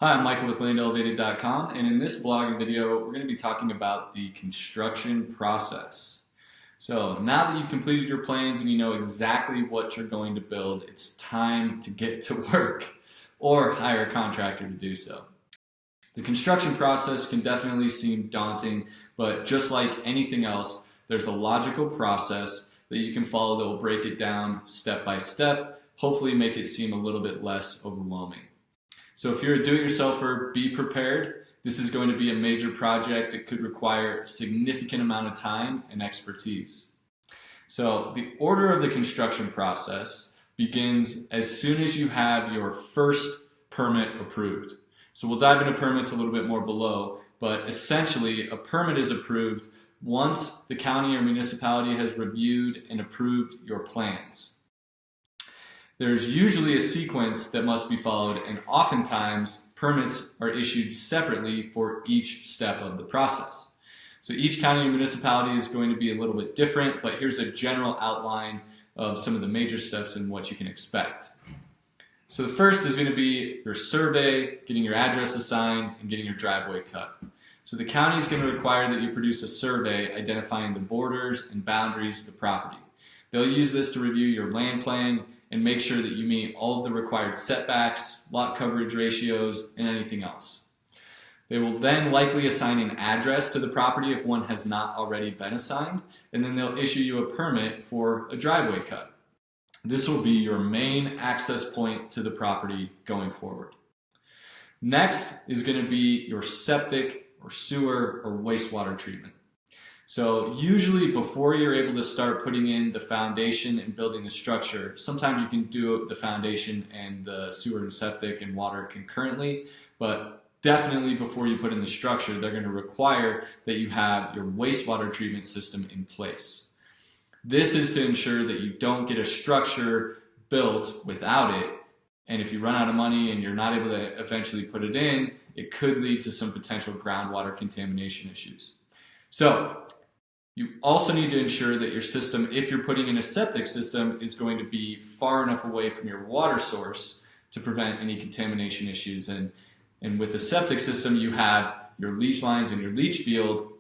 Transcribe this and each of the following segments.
Hi, I'm Michael with landelevated.com, and in this blogging video, we're going to be talking about the construction process. So now that you've completed your plans and you know exactly what you're going to build, it's time to get to work or hire a contractor to do so. The construction process can definitely seem daunting, but just like anything else, there's a logical process that you can follow that will break it down step by step, hopefully make it seem a little bit less overwhelming. So if you're a do-it-yourselfer, be prepared. This is going to be a major project. It could require a significant amount of time and expertise. So the order of the construction process begins as soon as you have your first permit approved. So we'll dive into permits a little bit more below, but essentially a permit is approved once the county or municipality has reviewed and approved your plans. There's usually a sequence that must be followed, and oftentimes permits are issued separately for each step of the process. So each county or municipality is going to be a little bit different, but here's a general outline of some of the major steps and what you can expect. So the first is going to be your survey, getting your address assigned, and getting your driveway cut. So the county is going to require that you produce a survey identifying the borders and boundaries of the property. They'll use this to review your land plan and make sure that you meet all of the required setbacks, lot coverage ratios, and anything else. They will then likely assign an address to the property if one has not already been assigned, and then they'll issue you a permit for a driveway cut. This will be your main access point to the property going forward. Next is going to be your septic or sewer or wastewater treatment. So usually before you're able to start putting in the foundation and building the structure, sometimes you can do the foundation and the sewer and septic and water concurrently, but definitely before you put in the structure, they're going to require that you have your wastewater treatment system in place. This is to ensure that you don't get a structure built without it, and if you run out of money and you're not able to eventually put it in, it could lead to some potential groundwater contamination issues. So you also need to ensure that your system, if you're putting in a septic system, is going to be far enough away from your water source to prevent any contamination issues. And with the septic system, you have your leach lines and your leach field,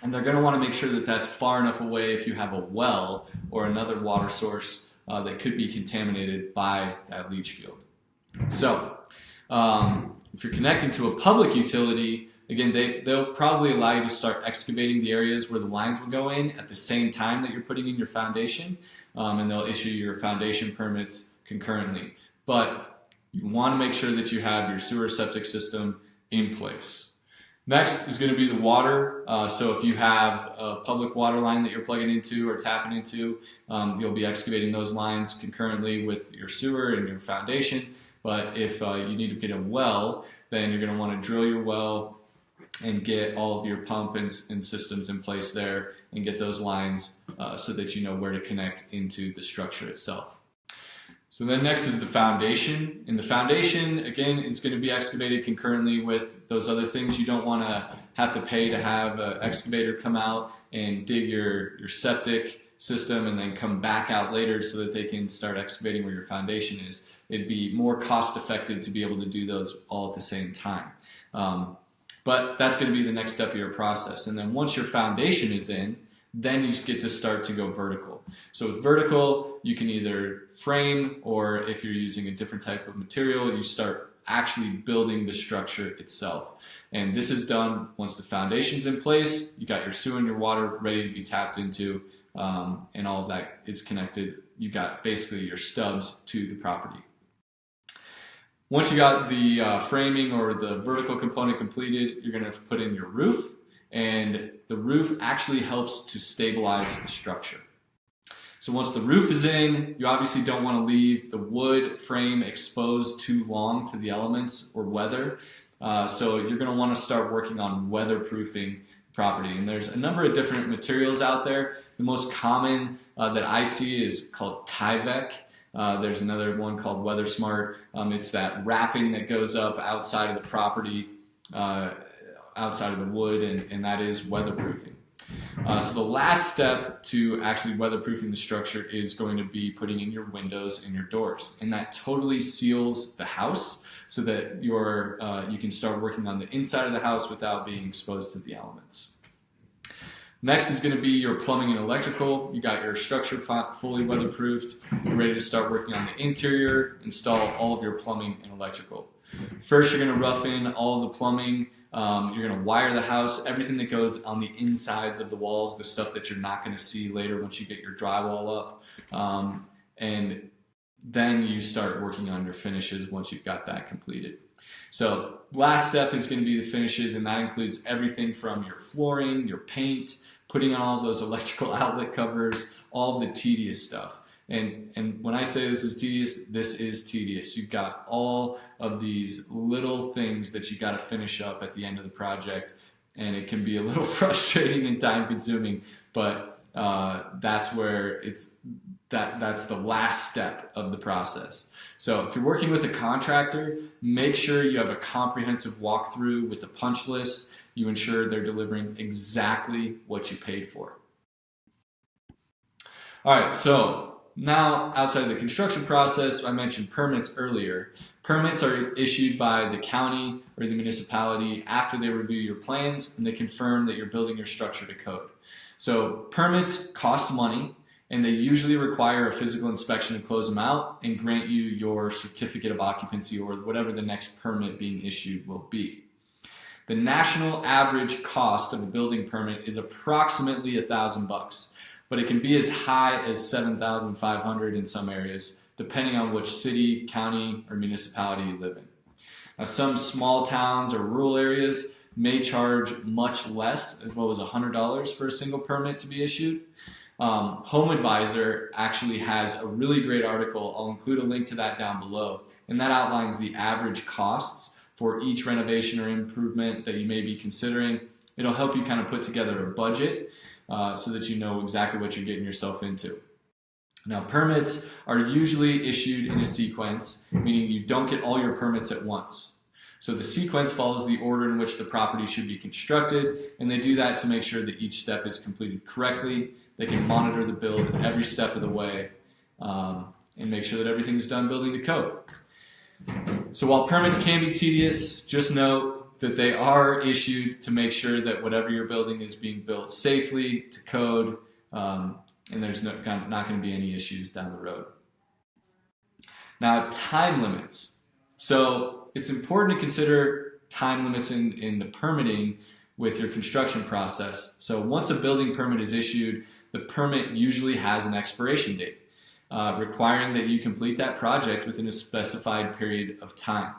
and they're going to want to make sure that that's far enough away if you have a well or another water source that could be contaminated by that leach field. So if you're connecting to a public utility, again, they'll probably allow you to start excavating the areas where the lines will go in at the same time that you're putting in your foundation, and they'll issue your foundation permits concurrently. But you want to make sure that you have your sewer septic system in place. Next is going to be the water. So if you have a public water line that you're plugging into or tapping into, you'll be excavating those lines concurrently with your sewer and your foundation. But if you need to get a well, then you're going to want to drill your well and get all of your pump and systems in place there and get those lines so that you know where to connect into the structure itself. So then next is the foundation. And the foundation, again, is going to be excavated concurrently with those other things. You don't want to have to pay to have an excavator come out and dig your septic system and then come back out later so that they can start excavating where your foundation is. It'd be more cost effective to be able to do those all at the same time. But that's going to be the next step of your process. And then once your foundation is in, then you get to start to go vertical. So with vertical, you can either frame, or if you're using a different type of material, you start actually building the structure itself. And this is done once the foundation's in place, you got your sewer and your water ready to be tapped into, and all of that is connected. You got basically your stubs to the property. Once you got the framing or the vertical component completed, you're going to put in your roof, and the roof actually helps to stabilize the structure. So once the roof is in, you obviously don't want to leave the wood frame exposed too long to the elements or weather. So you're going to want to start working on weatherproofing the property. And there's a number of different materials out there. The most common that I see is called Tyvek. There's another one called Weather Smart. It's that wrapping that goes up outside of the property, outside of the wood, and that is weatherproofing. So the last step to actually weatherproofing the structure is going to be putting in your windows and your doors, and that totally seals the house so that you can start working on the inside of the house without being exposed to the elements. Next is going to be your plumbing and electrical. You got your structure fully weatherproofed. You're ready to start working on the interior, install all of your plumbing and electrical. First, you're going to rough in all of the plumbing. You're going to wire the house, everything that goes on the insides of the walls, the stuff that you're not going to see later once you get your drywall up. And then you start working on your finishes once you've got that completed. So last step is going to be the finishes, and that includes everything from your flooring, your paint, putting on all of those electrical outlet covers, all of the tedious stuff. And when I say this is tedious. You've got all of these little things that you got to finish up at the end of the project, and it can be a little frustrating and time consuming, but that's where that's the last step of the process. So if you're working with a contractor, make sure you have a comprehensive walkthrough with the punch list. You ensure they're delivering exactly what you paid for. All right, so now outside of the construction process, I mentioned permits earlier. Permits are issued by the county or the municipality after they review your plans and they confirm that you're building your structure to code. So permits cost money, and they usually require a physical inspection to close them out and grant you your certificate of occupancy or whatever the next permit being issued will be. The national average cost of a building permit is approximately $1,000, but it can be as high as $7,500 in some areas, depending on which city, county, or municipality you live in. Now, some small towns or rural areas may charge much less, as low as $100 for a single permit to be issued. Home Advisor actually has a really great article. I'll include a link to that down below, and that outlines the average costs for each renovation or improvement that you may be considering. It'll help you kind of put together a budget so that you know exactly what you're getting yourself into. Now, permits are usually issued in a sequence, meaning you don't get all your permits at once. So the sequence follows the order in which the property should be constructed, and they do that to make sure that each step is completed correctly. They can monitor the build every step of the way and make sure that everything is done building to code. So while permits can be tedious, just note that they are issued to make sure that whatever you're building is being built safely, to code, and there's not going to be any issues down the road. Now, time limits. So it's important to consider time limits in the permitting with your construction process. So once a building permit is issued, the permit usually has an expiration date, requiring that you complete that project within a specified period of time.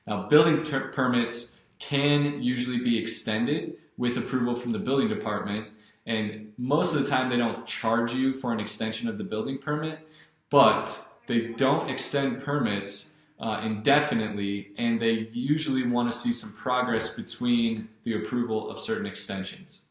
Now, building permits can usually be extended with approval from the building department, and most of the time they don't charge you for an extension of the building permit, but they don't extend permits indefinitely, and they usually want to see some progress between the approval of certain extensions.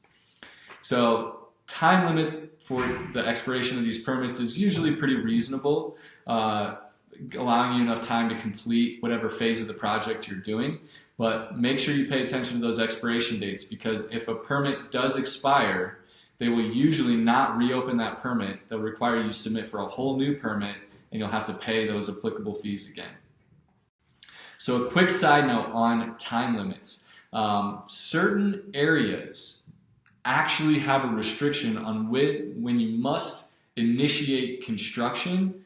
So time limit for the expiration of these permits is usually pretty reasonable, allowing you enough time to complete whatever phase of the project you're doing. But make sure you pay attention to those expiration dates, because if a permit does expire, they will usually not reopen that permit. They'll require you to submit for a whole new permit, and you'll have to pay those applicable fees again. So a quick side note on time limits. Certain areas actually have a restriction on when you must initiate construction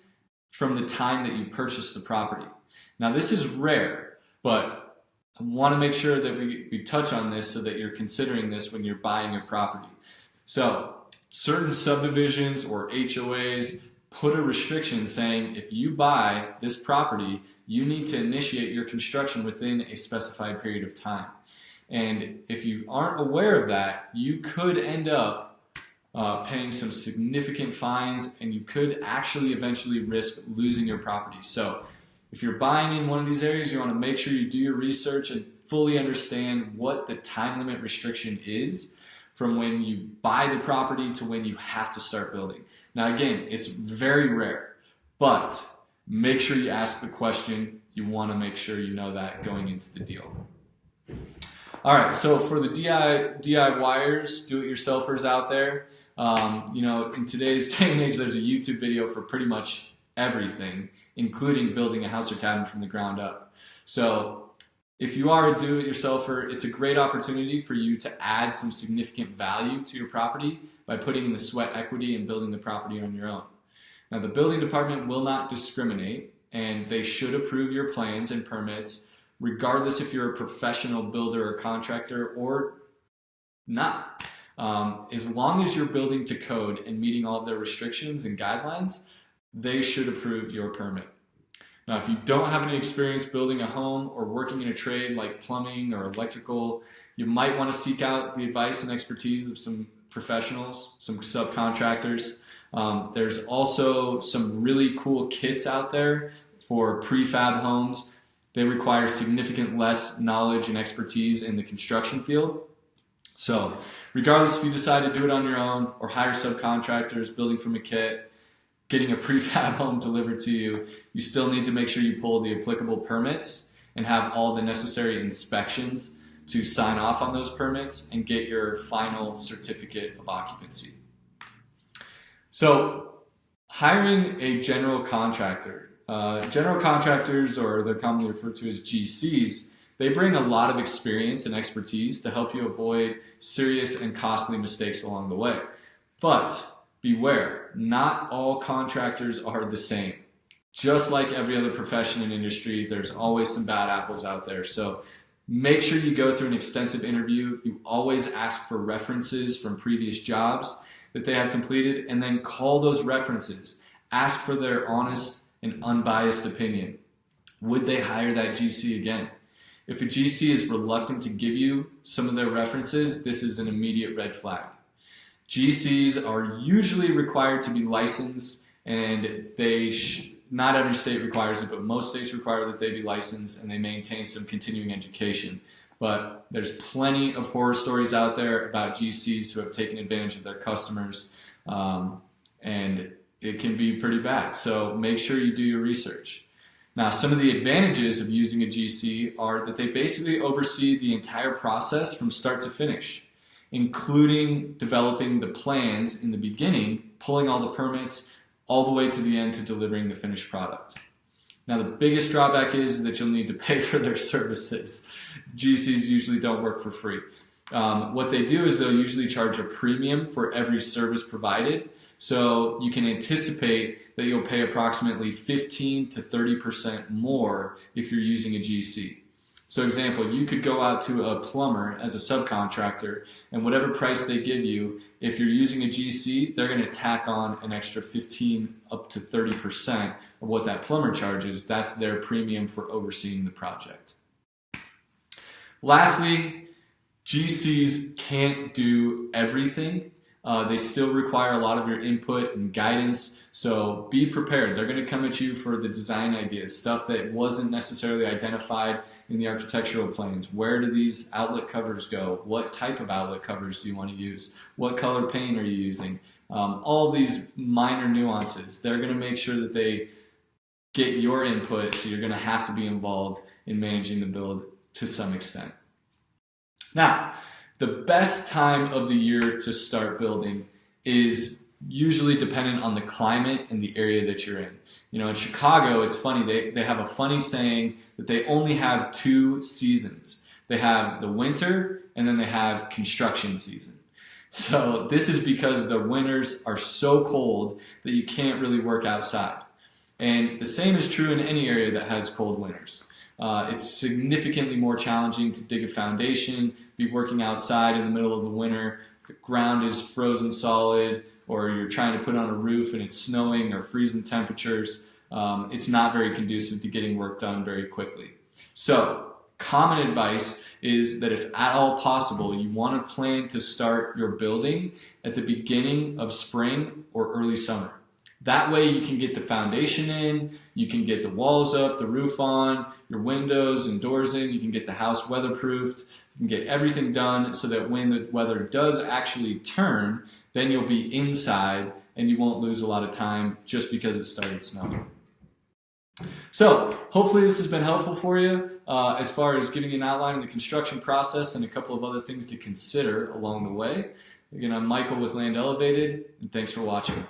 from the time that you purchase the property. Now, this is rare, but I want to make sure that we touch on this so that you're considering this when you're buying your property. So certain subdivisions or HOAs put a restriction saying if you buy this property, you need to initiate your construction within a specified period of time. And if you aren't aware of that, you could end up paying some significant fines, and you could actually eventually risk losing your property. So if you're buying in one of these areas, you want to make sure you do your research and fully understand what the time limit restriction is from when you buy the property to when you have to start building. Now, again, it's very rare, but make sure you ask the question. You want to make sure you know that going into the deal. All right, so for the DIYers, do-it-yourselfers out there, in today's day and age, there's a YouTube video for pretty much everything, including building a house or cabin from the ground up. So if you are a do-it-yourselfer, it's a great opportunity for you to add some significant value to your property by putting in the sweat equity and building the property on your own. Now, the building department will not discriminate, and they should approve your plans and permits regardless if you're a professional builder or contractor or not. As long as you're building to code and meeting all of their restrictions and guidelines, they should approve your permit. Now, if you don't have any experience building a home or working in a trade like plumbing or electrical, you might want to seek out the advice and expertise of some professionals, some subcontractors. There's also some really cool kits out there for prefab homes. They require significant less knowledge and expertise in the construction field. So regardless if you decide to do it on your own or hire subcontractors, building from a kit, getting a prefab home delivered to you, you still need to make sure you pull the applicable permits and have all the necessary inspections to sign off on those permits and get your final certificate of occupancy. So hiring a general contractor. General contractors, or they're commonly referred to as GCs, they bring a lot of experience and expertise to help you avoid serious and costly mistakes along the way. But beware, not all contractors are the same. Just like every other profession and industry, there's always some bad apples out there. So make sure you go through an extensive interview. You always ask for references from previous jobs that they have completed, and then call those references. Ask for their honest and unbiased opinion. Would they hire that GC again? If a GC is reluctant to give you some of their references, this is an immediate red flag. GCs are usually required to be licensed, and not every state requires it, but most states require that they be licensed and they maintain some continuing education. But there's plenty of horror stories out there about GCs who have taken advantage of their customers, and it can be pretty bad. So make sure you do your research. Now, some of the advantages of using a GC are that they basically oversee the entire process from start to finish, including developing the plans in the beginning, pulling all the permits, all the way to the end to delivering the finished product. Now, the biggest drawback is that you'll need to pay for their services. GCs usually don't work for free. What they do is they'll usually charge a premium for every service provided. So you can anticipate that you'll pay approximately 15 to 30% more if you're using a GC. So example, you could go out to a plumber as a subcontractor, and whatever price they give you, if you're using a GC, they're going to tack on an extra 15 up to 30% of what that plumber charges. That's their premium for overseeing the project. Lastly, GCs can't do everything. They still require a lot of your input and guidance, so be prepared. They're going to come at you for the design ideas, stuff that wasn't necessarily identified in the architectural plans. Where do these outlet covers go? What type of outlet covers do you want to use? What color paint are you using? All these minor nuances. They're going to make sure that they get your input, so you're going to have to be involved in managing the build to some extent. Now, the best time of the year to start building is usually dependent on the climate and the area that you're in. In Chicago, it's funny, they have a funny saying that they only have 2 seasons. They have the winter and then they have construction season. So this is because the winters are so cold that you can't really work outside. And the same is true in any area that has cold winters. It's significantly more challenging to dig a foundation, be working outside in the middle of the winter. The ground is frozen solid, or you're trying to put on a roof and it's snowing or freezing temperatures. It's not very conducive to getting work done very quickly. So, common advice is that if at all possible, you want to plan to start your building at the beginning of spring or early summer. That way you can get the foundation in, you can get the walls up, the roof on, your windows and doors in, you can get the house weatherproofed, you can get everything done so that when the weather does actually turn, then you'll be inside and you won't lose a lot of time just because it started snowing. So hopefully this has been helpful for you as far as giving you an outline of the construction process and a couple of other things to consider along the way. Again, I'm Michael with Land Elevated, and thanks for watching.